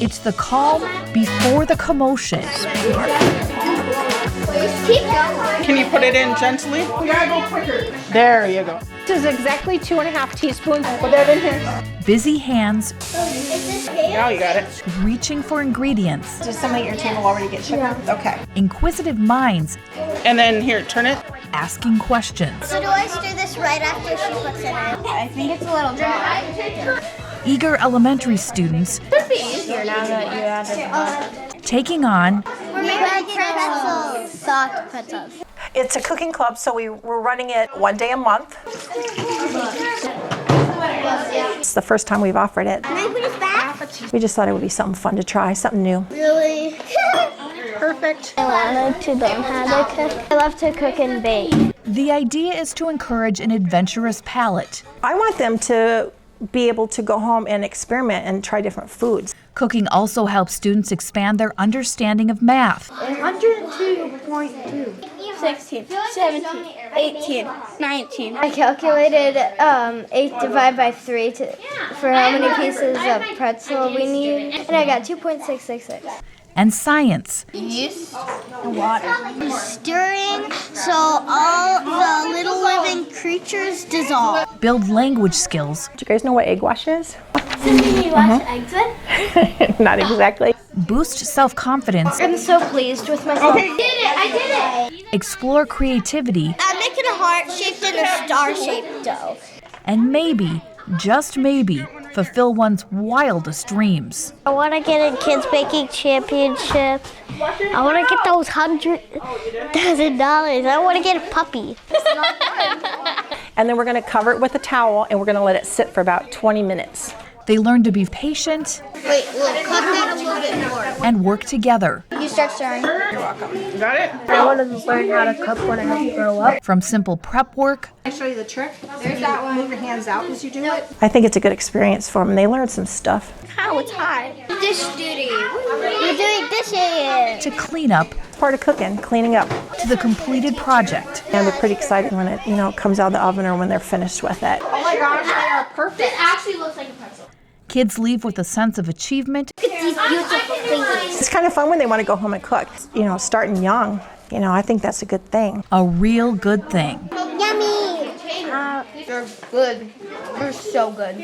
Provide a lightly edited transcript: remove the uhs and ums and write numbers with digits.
It's the calm before the commotion. Can you put it in gently? We gotta go quicker. There you go. This is exactly 2.5 teaspoons. Put that in here. Busy hands Now you got it. reaching for ingredients. Does somebody at your table already get sugar? Yeah. Okay. Inquisitive minds And then here, turn it. asking questions. So do I stir this right after she puts it in? I think it's a little dry. Eager elementary students It'd be easier now that you added taking on We're making pretzels. Soft pretzels. It's a cooking club, so we're running it one day a month. It's the first time we've offered it. Can I put this back? We just thought it would be something fun to try, something new. Really? Perfect. I wanted to learn how to cook. I love to cook and bake. The idea is to encourage an adventurous palate. I want them to be able to go home and experiment and try different foods. Cooking also helps students expand their understanding of math. 102.2. 16, 17, 18, 19. I calculated 8 divided by 3 for how many pieces of pretzel we need, and I got 2.666. And science. Yeast and water. Stirring so all the little living creatures dissolve. Build language skills. Do you guys know what egg wash is? Something you wash eggs with? Not exactly. Boost self-confidence. I'm so pleased with myself. I did it! Explore creativity. I'm making a heart-shaped and a star-shaped dough. And maybe, just maybe, fulfill one's wildest dreams. I want to get a kids baking championship. I want to get those $100,000. I want to get a puppy. And then we're going to cover it with a towel and we're going to let it sit for about 20 minutes. They learn to be patient Wait, we'll cut that a little bit more. and work together. You start stirring. You're welcome. You got it? I want to learn how to cook when I grow up. From simple prep work I show you the trick. There's that one. Move your hands out as you do it. I think it's a good experience for them. They learn some stuff. How it's hot. Dish duty. We're doing dishes. to clean up It's part of cooking, cleaning up. to the completed project. And they're pretty excited when it, comes out of the oven or when they're finished with it. Oh my gosh, they are perfect. This actually looks like a pretzel. Kids leave with a sense of achievement These beautiful things. It's kind of fun when they want to go home and cook. Starting young, I think that's a good thing. a real good thing. Yummy. They're good. They're so good.